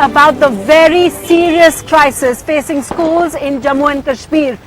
about the very serious crisis facing schools in Jammu and Kashmir.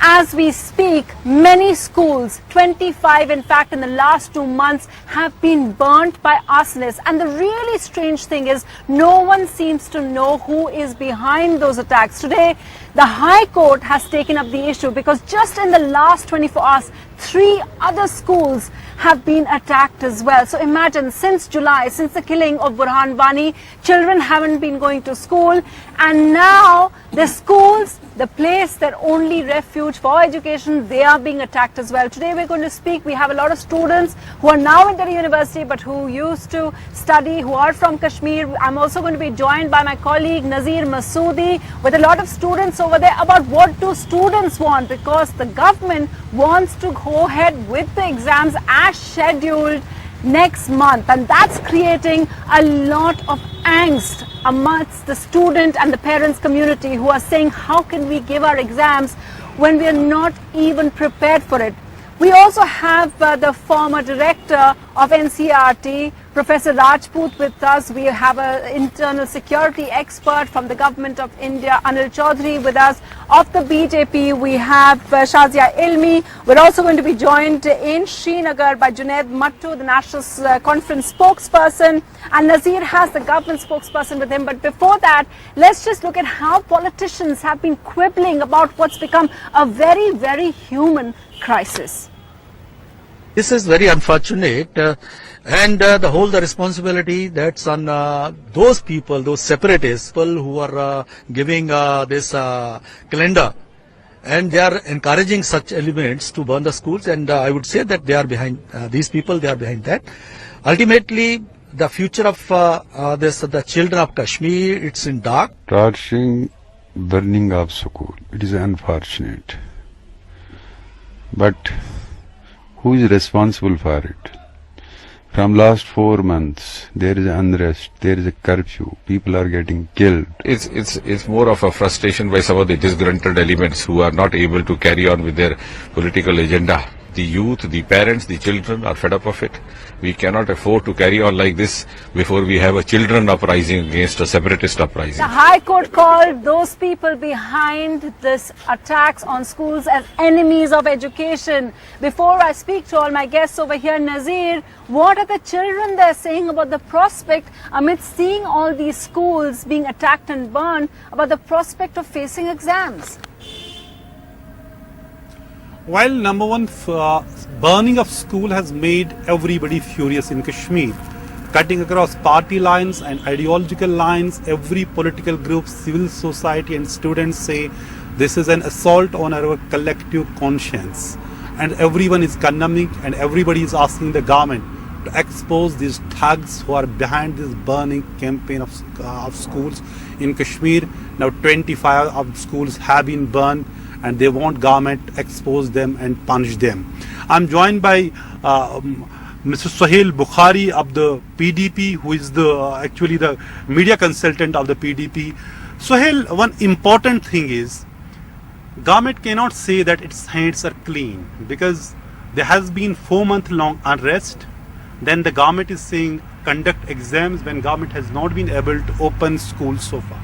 As we speak, many schools, 25 in fact in the last 2 months, have been burnt by arsonists. And the really strange thing is no one seems to know who is behind those attacks. Today, the High Court has taken up the issue because just in the last 24 hours, 3 other schools have been attacked as well. So imagine, since July, since the killing of Burhan Wani, children haven't been going to school, and now the schools, the place, their only refuge for education, they are being attacked as well. Today we're going to speak. We have a lot of students who are now in the university but who used to study, who are from Kashmir. I'm also going to be joined by my colleague Nazir Masoodi with a lot of students over there about what do students want, because the government wants to go ahead with the exams as scheduled next month, and that's creating a lot of angst amongst the student and the parents community who are saying, how can we give our exams when we are not even prepared for it? We also have the former director of NCERT, Professor Rajput, with us. We have an internal security expert from the government of India, Anil Chaudhary, with us. Of the BJP, we have Shazia Ilmi. We're also going to be joined in Srinagar by Junaid Mattu, the National Conference spokesperson, and Nazir has the government spokesperson with him. But before that, let's just look at how politicians have been quibbling about what's become a very, very human crisis. This is very unfortunate, and the responsibility that's on those people, those separatists, people who are giving this calendar, and they are encouraging such elements to burn the schools. And I would say that they are behind these people. They are behind that. Ultimately, the future of the children of Kashmir, it's in dark. Torching, burning of school. It is unfortunate, but who is responsible for it? From last 4 months, there is unrest, there is a curfew, people are getting killed. It's more of a frustration by some of the disgruntled elements who are not able to carry on with their political agenda. The youth, the parents, the children are fed up of it. We cannot afford to carry on like this before we have a children uprising against a separatist uprising. The High Court called those people behind this attacks on schools as enemies of education. Before I speak to all my guests over here, Nazir, what are the children there saying about the prospect, amidst seeing all these schools being attacked and burned, about the prospect of facing exams? While number one, burning of school has made everybody furious in Kashmir, cutting across party lines and ideological lines, every political group, civil society and students say this is an assault on our collective conscience, and everyone is condemning and everybody is asking the government to expose these thugs who are behind this burning campaign of schools in Kashmir. Now 25 of schools have been burned, and they want government to expose them and punish them. I'm joined by Mr. Sohail Bukhari of the PDP, who is actually the media consultant of the PDP. Sohail, one important thing is, government cannot say that its hands are clean, because there has been 4-month-long unrest. Then the government is saying conduct exams when government has not been able to open schools so far.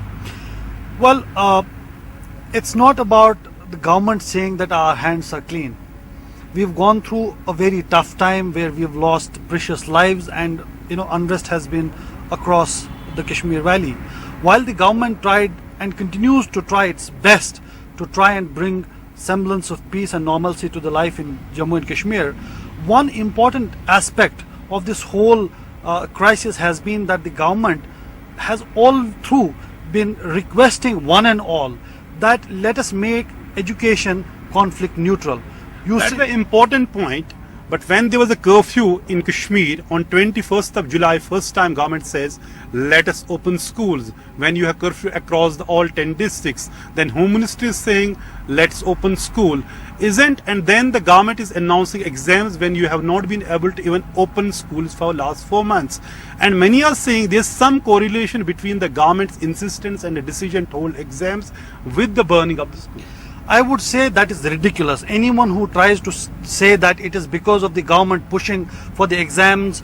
Well, it's not about the government saying that our hands are clean. We've gone through a very tough time where we've lost precious lives, and unrest has been across the Kashmir Valley. While the government tried and continues to try its best to try and bring semblance of peace and normalcy to the life in Jammu and Kashmir, one important aspect of this whole crisis has been that the government has all through been requesting one and all that let us make education conflict neutral. That's the important point. But when there was a curfew in Kashmir on 21st of July, first time government says, let us open schools. When you have curfew across all 10 districts, then Home Ministry is saying, let's open school. And then the government is announcing exams when you have not been able to even open schools for last 4 months. And many are saying there's some correlation between the government's insistence and the decision to hold exams with the burning of the school. I would say that is ridiculous. Anyone who tries to say that it is because of the government pushing for the exams,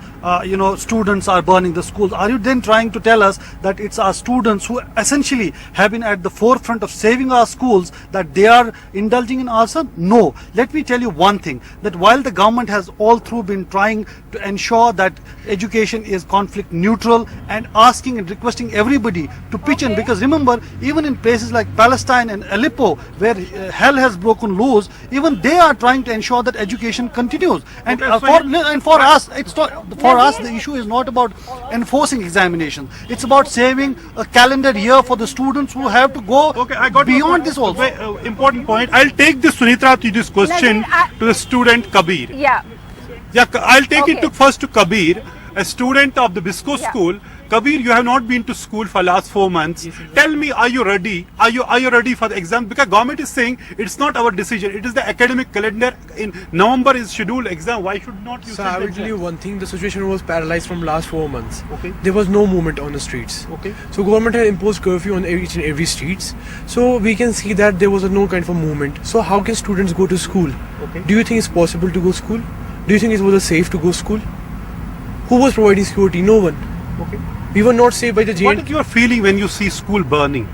students are burning the schools. Are you then trying to tell us that it's our students who essentially have been at the forefront of saving our schools, that they are indulging in arson? No. Let me tell you one thing, that while the government has all through been trying to ensure that education is conflict neutral and asking and requesting everybody to pitch in, because remember, even in places like Palestine and Aleppo, where hell has broken loose, even they are trying to ensure that education continues. And for us, it's not for us. The issue is not about enforcing examinations. It's about saving a calendar year for the students who have to go beyond this also. Important point. I'll take this, Sunitra, to this question to the student Kabir. Yeah. Yeah, I'll take it first to Kabir, a student of the Bisco school. Kabir, you have not been to school for last 4 months. Yes, tell me, are you ready? Are you ready for the exam? Because government is saying it's not our decision. It is the academic calendar. In November is scheduled exam. Why should not you? So I will tell you one thing. The situation was paralyzed from last 4 months. Okay. There was no movement on the streets. Okay. So government had imposed curfew on each and every streets. So we can see that there was no kind of a movement. So how can students go to school? Okay. Do you think it's possible to go to school? Do you think it was safe to go to school? Who was providing security? No one. Okay. We were not saved by the jail. What is your feeling when you see school burning?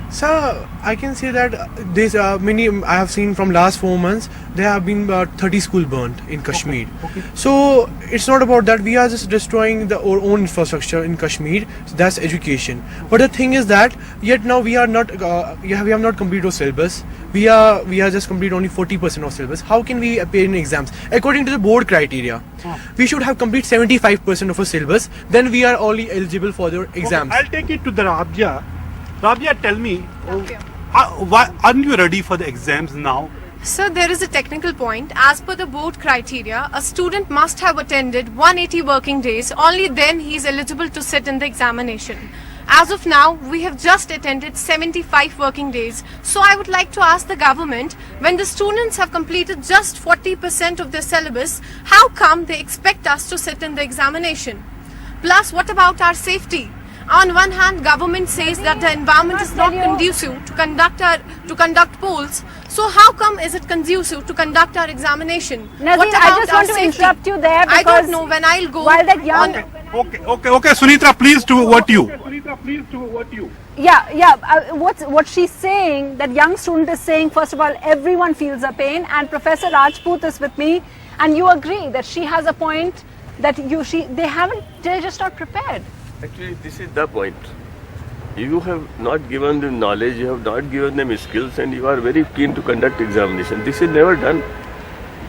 Sir, I can say that there's many I have seen from last 4 months. There have been about 30 schools burned in Kashmir. Okay. So it's not about that. We are just destroying our own infrastructure in Kashmir. So that's education. But the thing is that yet now we are not. We have not completed our syllabus. We are just complete only 40% of syllabus. How can we appear in exams? According to the board criteria, we should have complete 75% of our syllabus. Then we are only eligible for the exams. Okay, I'll take it to the Rabia. Rabia, tell me, why aren't you ready for the exams now? So there is a technical point. As per the board criteria, a student must have attended 180 working days. Only then he is eligible to sit in the examination. As of now, we have just attended 75 working days. So I would like to ask the government, when the students have completed just 40% of their syllabus, how come they expect us to sit in the examination? Plus, what about our safety? On one hand, government says that the environment is not conducive to conduct polls. So how come is it conducive to conduct our examination? Nazir, what about I just want to safety? interrupt you there because I don't know when I'll go. While that young, Okay. Sunitra, please do what you. what she's saying, that young student is saying, first of all, everyone feels a pain, and Professor Rajput is with me, and you agree that she has a point that they're just not prepared. Actually, this is the point. You have not given them knowledge, you have not given them skills, and you are very keen to conduct examination. This is never done.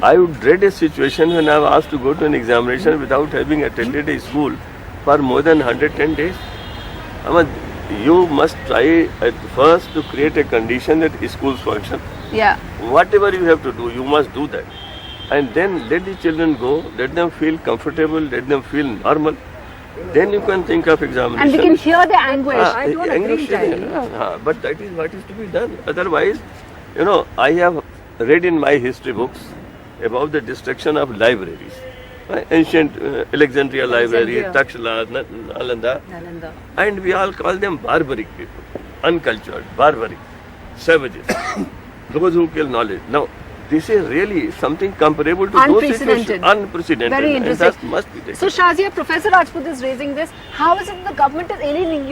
I would dread a situation when I am asked to go to an examination without having attended a school for more than 110 days. You must try at first to create a condition that schools function. Yeah. Whatever you have to do, you must do that. And then let the children go, let them feel comfortable, let them feel normal. Then you can think of examination. And we can hear the anguish. I don't agree, but that is what is to be done. Otherwise, I have read in my history books about the destruction of libraries. Ancient Alexandria library, Takshila, Nalanda. And we all call them barbaric people, uncultured, barbaric, savages, those who kill knowledge. Now, this is really something comparable to unprecedented. Those situations. Unprecedented. Very interesting. And that must be taken. So Shazia, Professor Rajput is raising this. How is it the government is alienating?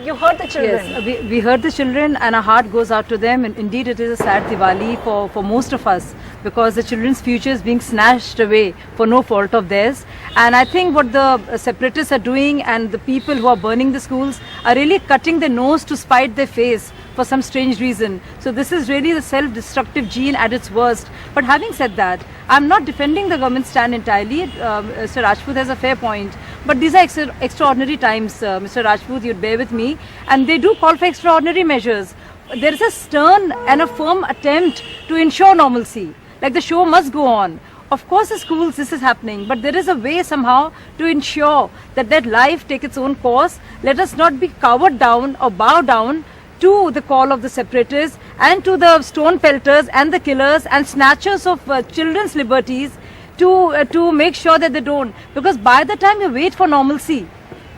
You heard the children. Yes, we heard the children, and our heart goes out to them. And indeed, it is a sad Diwali for most of us, because the children's future is being snatched away for no fault of theirs. And I think what the separatists are doing, and the people who are burning the schools, are really cutting their nose to spite their face for some strange reason. So this is really the self-destructive gene at its worst. But having said that, I'm not defending the government stand entirely. Mr. Rajput has a fair point. But these are extraordinary times, Mr. Rajput, you'd bear with me. And they do call for extraordinary measures. There is a stern and a firm attempt to ensure normalcy. Like the show must go on. Of course, the schools, this is happening, but there is a way somehow to ensure that life take its own course. Let us not be cowered down or bow down to the call of the separatists and to the stone pelters and the killers and snatchers of children's liberties to make sure that they don't. Because by the time you wait for normalcy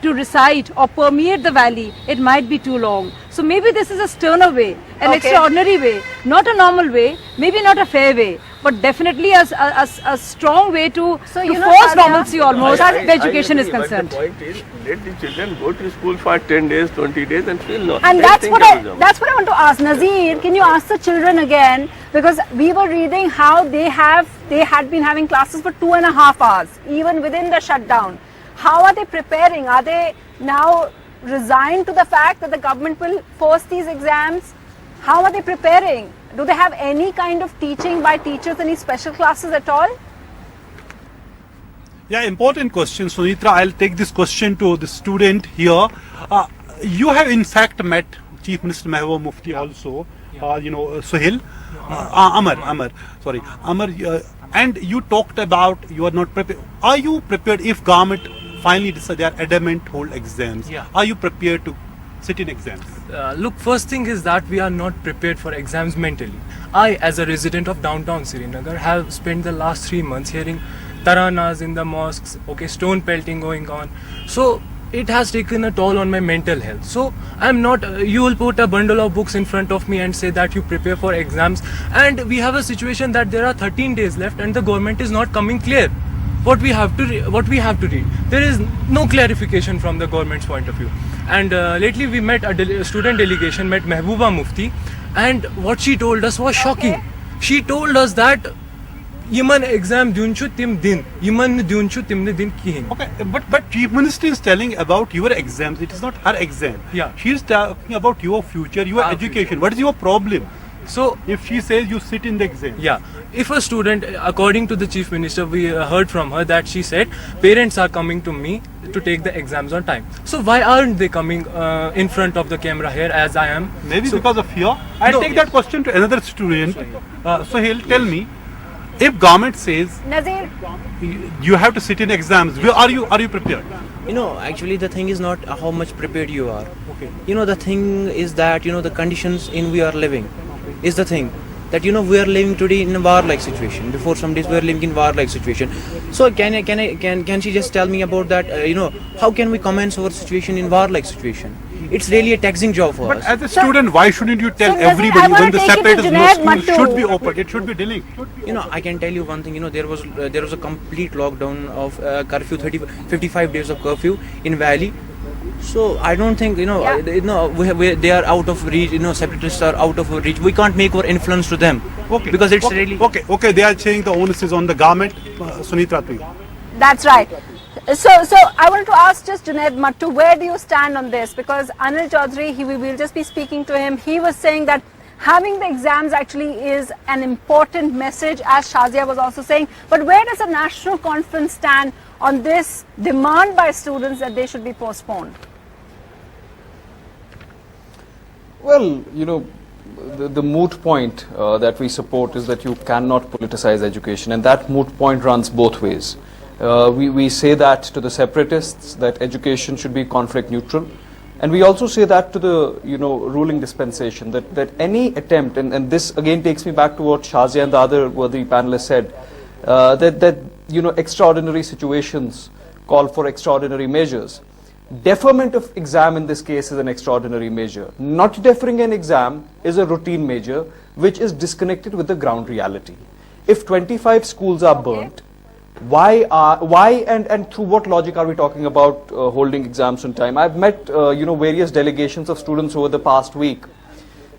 to recite or permeate the valley, it might be too long. So maybe this is a sterner way, an extraordinary way, not a normal way, maybe not a fair way, but definitely a strong way to force normalcy almost where education is concerned. But the point is, let the children go to school for 10 days, 20 days and feel no. And that's what I want to ask. Nazir, can you ask the children again? Because we were reading how they had been having classes for 2.5 hours, even within the shutdown. How are they preparing? Are they now resigned to the fact that the government will force these exams? How are they preparing? Do they have any kind of teaching by teachers, any special classes at all? Yeah, important question, Sunitra. I'll take this question to the student here. You have in fact met Chief Minister Mehbooba Mufti also, Suhail, Amar, and you talked about you are not prepared. Are you prepared if government finally decide they are adamant to hold exams? Yeah. Are you prepared to sit in exams? Look, first thing is that we are not prepared for exams mentally. I, as a resident of downtown Srinagar, have spent the last 3 months hearing taranas in the mosques, stone pelting going on. So it has taken a toll on my mental health. So I'm not, you will put a bundle of books in front of me and say that you prepare for exams. And we have a situation that there are 13 days left and the government is not coming clear. What we have to read. There is no clarification from the government's point of view. And lately we met a student delegation, met Mehbooba Mufti, and what she told us was shocking. She told us that Yiman exam dunchu tim din. Yiman dunchu timne din kihin. Okay, but Chief Minister is telling about your exams. It is not her exam. Yeah. She is talking about your future, your education. Future. What is your problem? So if she says you sit in the exam. Yeah, if a student, according to the Chief Minister, we heard from her that she said parents are coming to me to take the exams on time. So why aren't they coming in front of the camera here as I am? Maybe because of fear. I'll take that question to another student. Suhail, tell me, if government says Nazir, you have to sit in exams, are you prepared? Actually the thing is not how much prepared you are. Okay. The thing is that the conditions in we are living is the thing that we are living today in a war-like situation. Before some days we were living in war-like situation. So can she just tell me about that? How can we commence our situation in war-like situation? It's really a taxing job for us. But as a student, why shouldn't you tell Nazir, everybody when the separatist school should be open? It should be dealing. I can tell you one thing. There was a complete lockdown of curfew, 55 days of curfew in Valley. So I don't think they are out of reach. Separatists are out of reach. We can't make our influence to them. Okay. Because it's really okay. They are saying the onus is on the government. Sunitra, to you. that's right. So I wanted to ask just Junaid Mattu, where do you stand on this? Because Anil Chaudhary, we will just be speaking to him. He was saying that having the exams actually is an important message, as Shazia was also saying. But where does the national conference stand on this demand by students that they should be postponed? Well, the moot point that we support is that you cannot politicize education, and that moot point runs both ways. We say that to the separatists, that education should be conflict neutral, and we also say that to the ruling dispensation, that any attempt, and this again takes me back to what Shazia and the other worthy panelists said, that extraordinary situations call for extraordinary measures. Deferment of exam in this case is an extraordinary measure. Not deferring an exam is a routine measure which is disconnected with the ground reality. If 25 schools are burnt, why and through what logic are we talking about holding exams on time? I've met various delegations of students over the past week,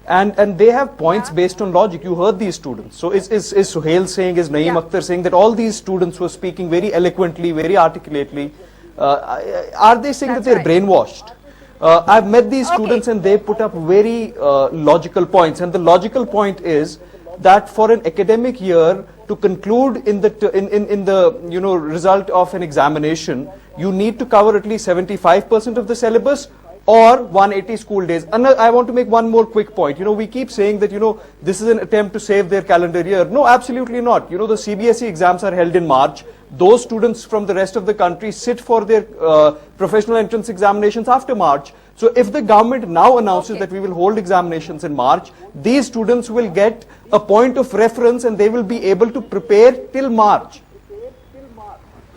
and they have points based on logic. You heard these students. So is Suhail saying, is Naeem Akhtar saying that all these students were speaking very eloquently, very articulately? Are they saying that they're brainwashed? I've met these students and they put up very logical points, and the logical point is that for an academic year to conclude in the result of an examination, you need to cover at least 75% of the syllabus or 180 school days. And I want to make one more quick point. We keep saying that this is an attempt to save their calendar year. No, absolutely not. The CBSE exams are held in March. Those students from the rest of the country sit for their professional entrance examinations after March. So if the government now announces that we will hold examinations in March, these students will get a point of reference and they will be able to prepare till March.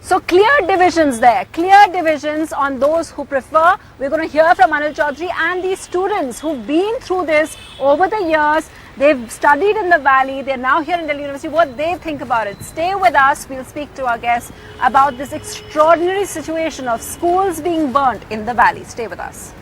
So clear divisions there, clear divisions on those who prefer. We're going to hear from Anil Chaudhary and these students who've been through this over the years. They've studied in the valley. They're now here in Delhi University. What they think about it. Stay with us. We'll speak to our guests about this extraordinary situation of schools being burnt in the valley. Stay with us.